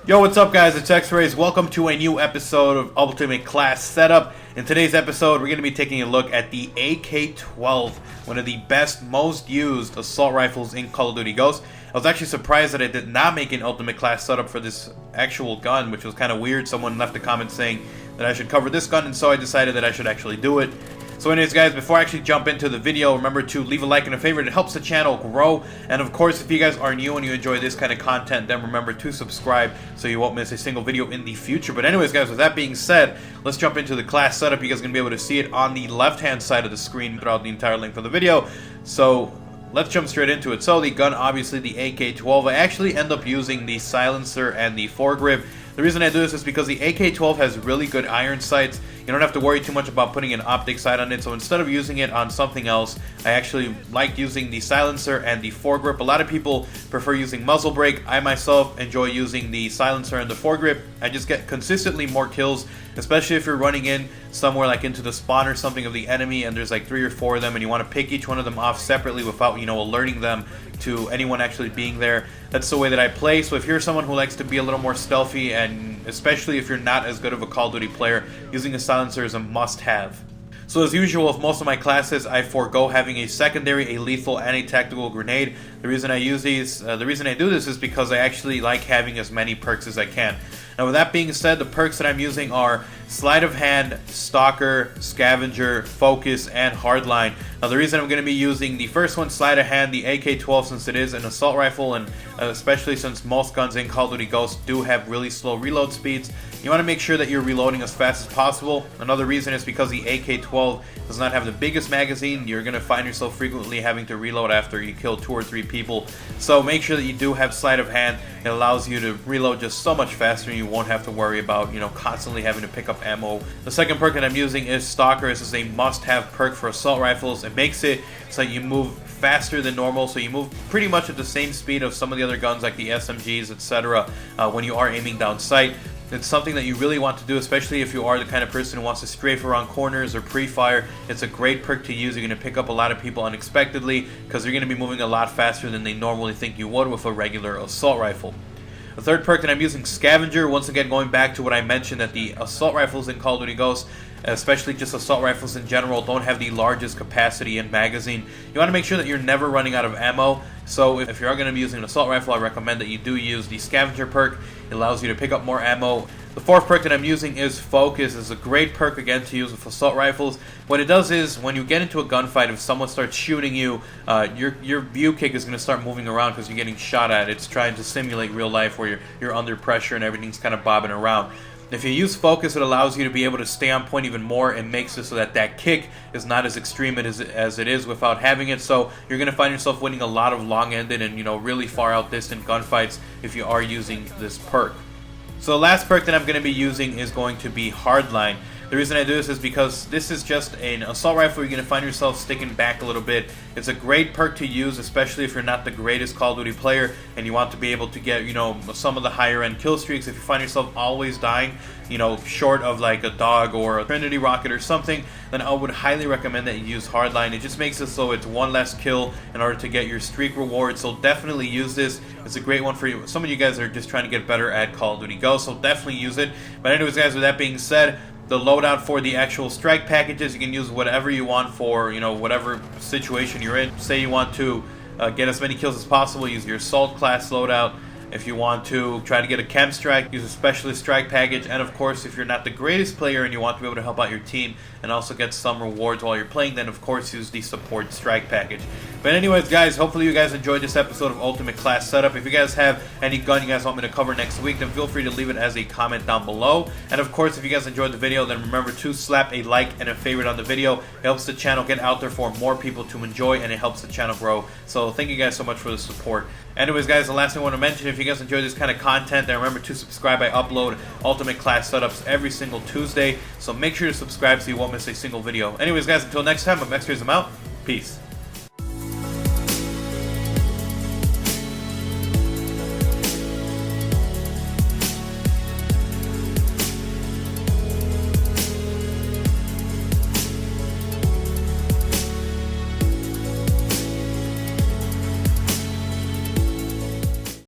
Yo, what's up guys, it's Xrayz. Welcome to a new episode of Ultimate Class Setup. In today's episode, we're going to be taking a look at the AK-12, one of the best, most used assault rifles in Call of Duty Ghosts. I was actually surprised that I did not make an Ultimate Class Setup for this actual gun, which was kind of weird. Someone left a comment saying that I should cover this gun, and so I decided that I should actually do it. So anyways guys, before I actually jump into the video, remember to leave a like and a favorite. It helps the channel grow. And of course, if you guys are new and you enjoy this kind of content, then remember to subscribe so you won't miss a single video in the future. But anyways guys, with that being said, let's jump into the class setup. You guys are going to be able to see it on the left hand side of the screen throughout the entire length of the video. So let's jump straight into it. So the gun, obviously the AK-12. I actually end up using the silencer and the foregrip. The reason I do this is because the AK-12 has really good iron sights. You don't have to worry too much about putting an optic sight on it, so instead of using it on something else, I actually like using the silencer and the foregrip. A lot of people prefer using muzzle brake. I myself enjoy using the silencer and the foregrip. I just get consistently more kills, especially if you're running in somewhere like into the spawn or something of the enemy and there's like 3 or 4 of them and you want to pick each one of them off separately without, alerting them to anyone actually being there. That's the way that I play. So if you're someone who likes to be a little more stealthy, and especially if you're not as good of a Call of Duty player, using a silencer is a must-have. So as usual with most of my classes, I forego having a secondary, a lethal, and a tactical grenade. The reason I use these, the reason I do this is because I actually like having as many perks as I can. Now with that being said, the perks that I'm using are Sleight of Hand, Stalker, Scavenger, Focus, and Hardline. Now the reason I'm going to be using the first one, Sleight of Hand, the AK-12, since it is an assault rifle, and especially since most guns in Call of Duty Ghosts do have really slow reload speeds, you want to make sure that you're reloading as fast as possible. Another reason is because the AK-12 does not have the biggest magazine. You're going to find yourself frequently having to reload after you kill 2 or 3 people. So make sure that you do have Sleight of Hand. It allows you to reload just so much faster, and you won't have to worry about, constantly having to pick up ammo. The second perk that I'm using is Stalker. This is a must-have perk for assault rifles. It makes it so you move faster than normal, so you move pretty much at the same speed of some of the other guns like the SMGs, etc. When you are aiming down sight. It's something that you really want to do, especially if you are the kind of person who wants to strafe around corners or pre-fire. It's a great perk to use. You're going to pick up a lot of people unexpectedly because you're going to be moving a lot faster than they normally think you would with a regular assault rifle. The third perk that I'm using, Scavenger. Once again, going back to what I mentioned, that the assault rifles in Call of Duty Ghosts, especially just assault rifles in general, don't have the largest capacity and magazine. You want to make sure that you're never running out of ammo. So if you are going to be using an assault rifle, I recommend that you do use the Scavenger perk. It allows you to pick up more ammo. The fourth perk that I'm using is Focus. It's a great perk again to use with assault rifles. What it does is when you get into a gunfight, if someone starts shooting you, your view kick is going to start moving around because you're getting shot at. It's trying to simulate real life where you're under pressure and everything's kind of bobbing around. If you use Focus, it allows you to be able to stay on point even more and makes it so that that kick is not as extreme as it is without having it. So you're going to find yourself winning a lot of long-ended and really far out distant gunfights if you are using this perk. So the last perk that I'm going to be using is going to be Hardline. The reason I do this is because this is just an assault rifle. You're going to find yourself sticking back a little bit. It's a great perk to use, especially if you're not the greatest Call of Duty player and you want to be able to get, some of the higher end kill streaks. If you find yourself always dying, short of like a dog or a Trinity rocket or something, then I would highly recommend that you use Hardline. It just makes it so it's one less kill in order to get your streak reward. So definitely use this. It's a great one for you. Some of you guys are just trying to get better at Call of Duty Ghosts, so definitely use it. But anyways guys, with that being said, the loadout for the actual strike packages, you can use whatever you want for, whatever situation you're in. Say you want to get as many kills as possible, use your assault class loadout. If you want to try to get a chem strike, use a specialist strike package. And of course, if you're not the greatest player and you want to be able to help out your team and also get some rewards while you're playing, then of course use the support strike package. But anyways guys, hopefully you guys enjoyed this episode of Ultimate Class Setup. If you guys have any gun you guys want me to cover next week, then feel free to leave it as a comment down below. And of course, if you guys enjoyed the video, then remember to slap a like and a favorite on the video. It helps the channel get out there for more people to enjoy, and it helps the channel grow. So thank you guys so much for the support. Anyways guys, the last thing I want to mention, if you guys enjoy this kind of content, then remember to subscribe. I upload Ultimate Class Setups every single Tuesday, so make sure to subscribe so you won't miss a single video. Anyways guys, until next time, I'm Xrayz, I'm out. Peace.